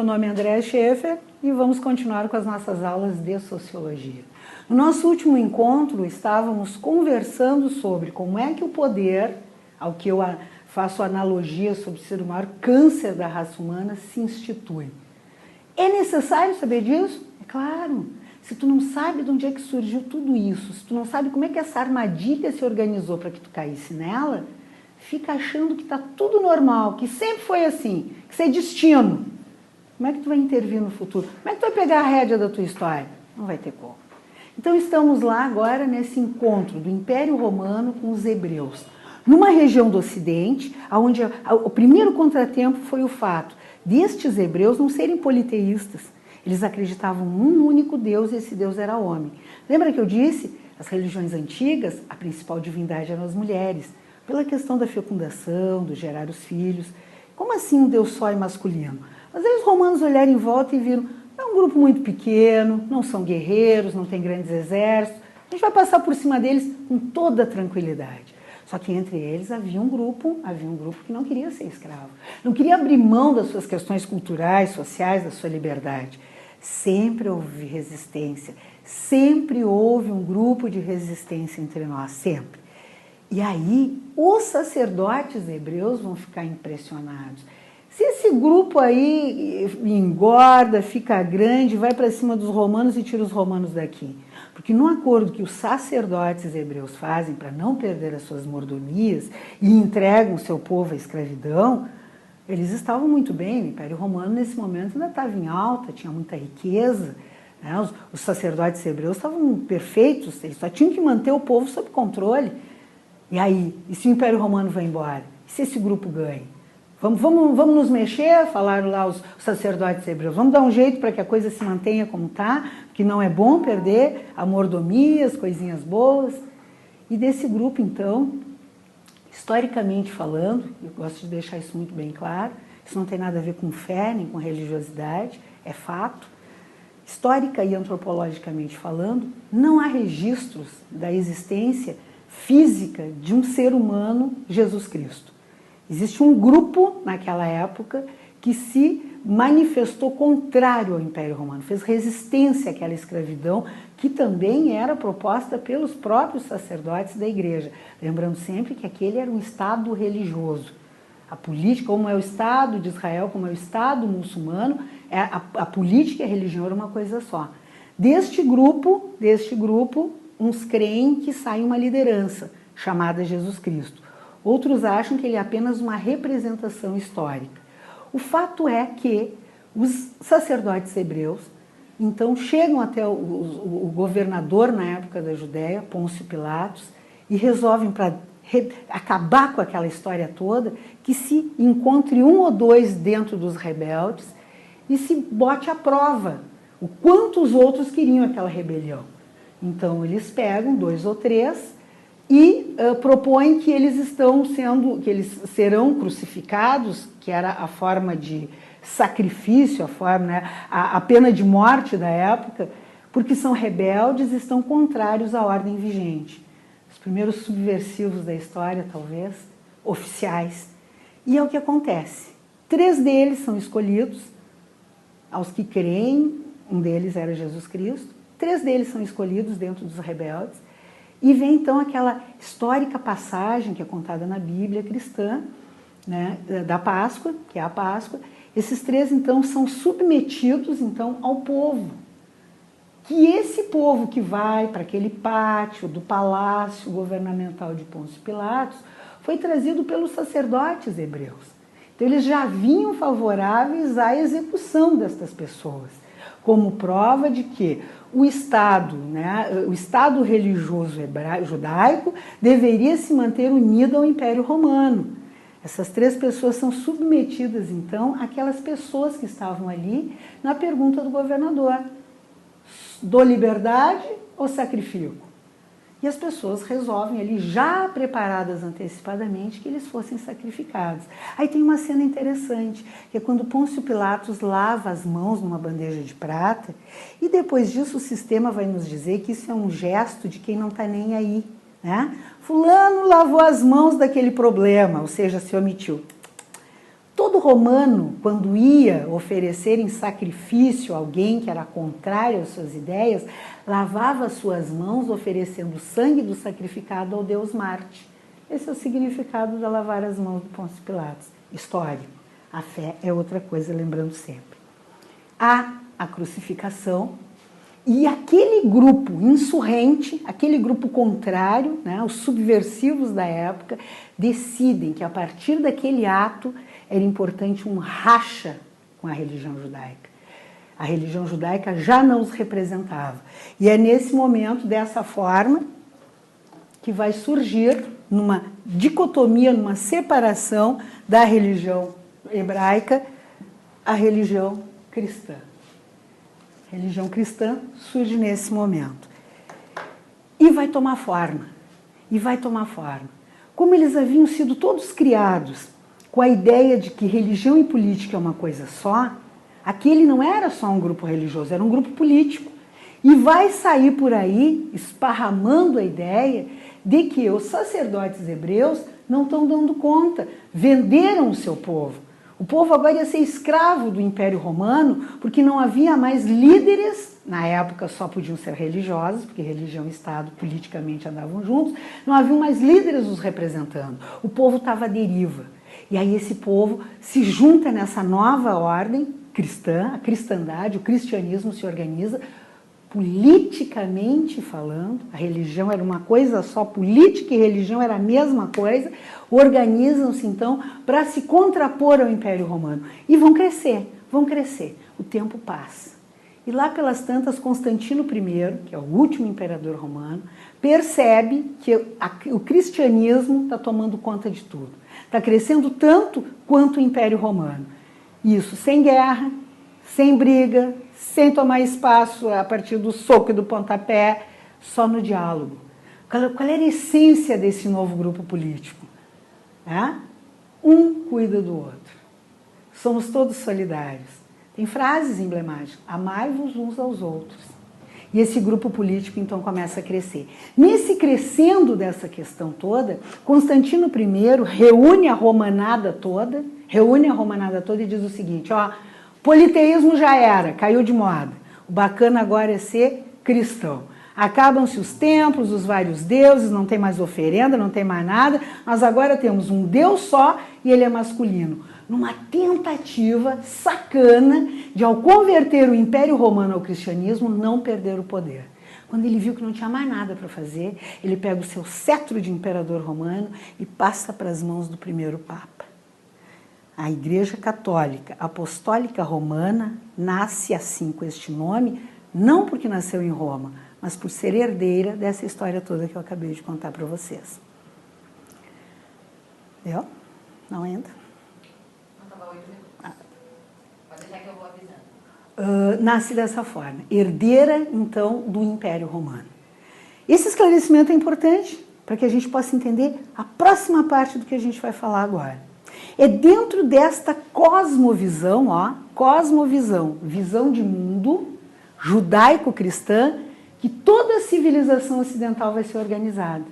meu nome é Andréa Schaefer e vamos continuar com as nossas aulas de Sociologia. No nosso último encontro, estávamos conversando sobre como é que o poder, ao que eu faço analogia sobre ser o maior câncer da raça humana, se institui. É necessário saber disso? É claro. Se tu não sabe de onde é que surgiu tudo isso, se tu não sabe como é que essa armadilha se organizou para que tu caísse nela, fica achando que está tudo normal, que sempre foi assim, que isso é destino. Como é que tu vai intervir no futuro? Como é que tu vai pegar a rédea da tua história? Não vai ter como. Então estamos lá agora nesse encontro do Império Romano com os hebreus, numa região do Ocidente, onde o primeiro contratempo foi o fato destes hebreus não serem politeístas. Eles acreditavam num único Deus e esse Deus era homem. Lembra que eu disse? As religiões antigas, a principal divindade eram as mulheres, pela questão da fecundação, do gerar os filhos. Como assim um Deus só e masculino? Mas aí os romanos olharam em volta e viram, é um grupo muito pequeno, não são guerreiros, não tem grandes exércitos, a gente vai passar por cima deles com toda tranquilidade. Só que entre eles havia um grupo que não queria ser escravo, não queria abrir mão das suas questões culturais, sociais, da sua liberdade. Sempre houve resistência, sempre houve um grupo de resistência entre nós, sempre. E aí, os sacerdotes hebreus vão ficar impressionados. Se esse grupo aí engorda, fica grande, vai para cima dos romanos e tira os romanos daqui. Porque no acordo que os sacerdotes hebreus fazem para não perder as suas mordomias e entregam o seu povo à escravidão, eles estavam muito bem. O Império Romano nesse momento ainda estava em alta, tinha muita riqueza, né? Os sacerdotes hebreus estavam perfeitos, eles só tinham que manter o povo sob controle. E aí, e se o Império Romano vai embora? E se esse grupo ganha? Vamos nos mexer, falaram lá os sacerdotes hebreus, vamos dar um jeito para que a coisa se mantenha como está, que não é bom perder a mordomia, as coisinhas boas. E desse grupo, então, historicamente falando, eu gosto de deixar isso muito bem claro, isso não tem nada a ver com fé, nem com religiosidade, é fato. Histórica e antropologicamente falando, não há registros da existência física de um ser humano, Jesus Cristo. Existe um grupo, naquela época, que se manifestou contrário ao Império Romano, fez resistência àquela escravidão, que também era proposta pelos próprios sacerdotes da igreja. Lembrando sempre que aquele era um Estado religioso. A política, como é o Estado de Israel, como é o Estado muçulmano, a política e a religião era uma coisa só. Deste grupo, uns creem que sai uma liderança, chamada Jesus Cristo. Outros acham que ele é apenas uma representação histórica. O fato é que os sacerdotes hebreus, então, chegam até o governador na época da Judéia, Pôncio Pilatos, e resolvem, para acabar com aquela história toda, que se encontre um ou dois dentro dos rebeldes e se bote à prova o quanto os outros queriam aquela rebelião. Então, eles pegam 2 ou 3 e propõem que eles serão crucificados, que era a forma de sacrifício, a pena de morte da época, porque são rebeldes e estão contrários à ordem vigente. Os primeiros subversivos da história, talvez, oficiais. E é o que acontece. 3 deles são escolhidos, aos que creem, um deles era Jesus Cristo, 3 deles são escolhidos dentro dos rebeldes, e vem então aquela histórica passagem que é contada na Bíblia cristã, né, da Páscoa, que é a Páscoa. Esses 3 então são submetidos então ao povo. Que esse povo que vai para aquele pátio do palácio governamental de Pôncio Pilatos foi trazido pelos sacerdotes hebreus. Então eles já vinham favoráveis à execução destas pessoas, como prova de que o Estado, o Estado religioso judaico deveria se manter unido ao Império Romano. Essas 3 pessoas são submetidas, então, àquelas pessoas que estavam ali na pergunta do governador: dou liberdade ou sacrifico? E as pessoas resolvem ali, já preparadas antecipadamente, que eles fossem sacrificados. Aí tem uma cena interessante, que é quando Pôncio Pilatos lava as mãos numa bandeja de prata, e depois disso o sistema vai nos dizer que isso é um gesto de quem não está nem aí, Fulano lavou as mãos daquele problema, ou seja, se omitiu. Todo todo romano, quando ia oferecer em sacrifício alguém que era contrário às suas ideias, lavava as suas mãos oferecendo o sangue do sacrificado ao Deus Marte. Esse é o significado de lavar as mãos do Pôncio Pilatos. Histórico. A fé é outra coisa, lembrando sempre. Há a crucificação e aquele grupo insurrente, aquele grupo contrário, né, os subversivos da época, decidem que a partir daquele ato era importante um racha com a religião judaica. A religião judaica já não os representava. E é nesse momento, dessa forma, que vai surgir numa dicotomia, numa separação da religião hebraica à religião cristã. A religião cristã surge nesse momento. E vai tomar forma. E vai tomar forma. Como eles haviam sido todos criados com a ideia de que religião e política é uma coisa só, aquele não era só um grupo religioso, era um grupo político. E vai sair por aí esparramando a ideia de que os sacerdotes hebreus não estão dando conta, venderam o seu povo. O povo agora ia ser escravo do Império Romano, porque não havia mais líderes, na época só podiam ser religiosos, porque religião e Estado politicamente andavam juntos, não haviam mais líderes os representando. O povo estava à deriva. E aí esse povo se junta nessa nova ordem cristã, a cristandade, o cristianismo se organiza, politicamente falando, a religião era uma coisa só, política e religião era a mesma coisa, organizam-se então para se contrapor ao Império Romano. E vão crescer, o tempo passa. E lá pelas tantas, Constantino I, que é o último imperador romano, percebe que o cristianismo está tomando conta de tudo. Está crescendo tanto quanto o Império Romano. Isso sem guerra, sem briga, sem tomar espaço a partir do soco e do pontapé, só no diálogo. Qual era a essência desse novo grupo político? Um cuida do outro. Somos todos solidários. Tem frases emblemáticas. Amai-vos uns aos outros. E esse grupo político, então, começa a crescer. Nesse crescendo dessa questão toda, Constantino I reúne a romanada toda e diz o seguinte, ó, politeísmo já era, caiu de moda. O bacana agora é ser cristão. Acabam-se os templos, os vários deuses, não tem mais oferenda, não tem mais nada. Nós agora temos um Deus só e ele é masculino. Numa tentativa sacana de, ao converter o Império Romano ao cristianismo, não perder o poder. Quando ele viu que não tinha mais nada para fazer, ele pega o seu cetro de imperador romano e passa para as mãos do primeiro Papa. A Igreja Católica Apostólica Romana nasce assim com este nome, não porque nasceu em Roma, mas por ser herdeira dessa história toda que eu acabei de contar para vocês. Deu? Não ainda? Pode deixar que eu vou avisando. Nasce dessa forma, herdeira, então, do Império Romano. Esse esclarecimento é importante para que a gente possa entender a próxima parte do que a gente vai falar agora. É dentro desta cosmovisão, visão de mundo judaico-cristã, que toda a civilização ocidental vai ser organizada.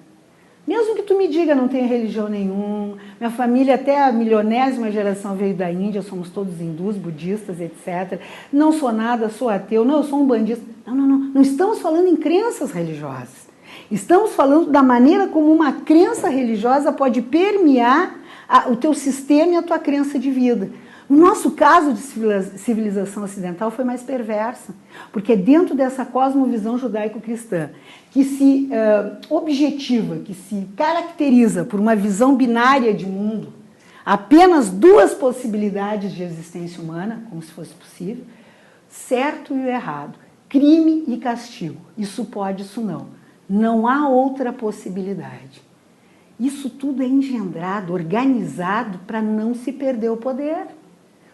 Mesmo que tu me diga não tenho religião nenhuma, minha família até a milionésima geração veio da Índia, somos todos hindus, budistas, etc. Não sou nada, sou ateu, não, eu sou um bandista. Não estamos falando em crenças religiosas. Estamos falando da maneira como uma crença religiosa pode permear o teu sistema e a tua crença de vida. No nosso caso de civilização ocidental foi mais perversa, porque é dentro dessa cosmovisão judaico-cristã que se objetiva, que se caracteriza por uma visão binária de mundo, apenas duas possibilidades de existência humana, como se fosse possível, certo e o errado, crime e castigo, isso pode, isso não. Não há outra possibilidade. Isso tudo é engendrado, organizado para não se perder o poder.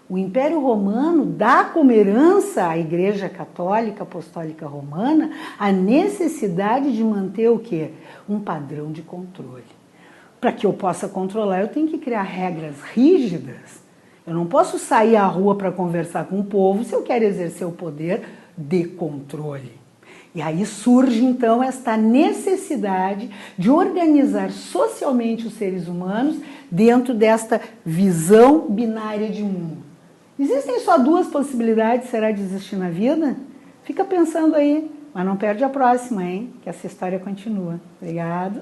O Império Romano dá como herança à Igreja Católica Apostólica Romana a necessidade de manter o quê? Um padrão de controle. Para que eu possa controlar, eu tenho que criar regras rígidas. Eu não posso sair à rua para conversar com o povo se eu quero exercer o poder de controle. E aí surge então esta necessidade de organizar socialmente os seres humanos dentro desta visão binária de mundo. Existem só duas possibilidades, será de existir na vida? Fica pensando aí, mas não perde a próxima, hein? Que essa história continua. Obrigado.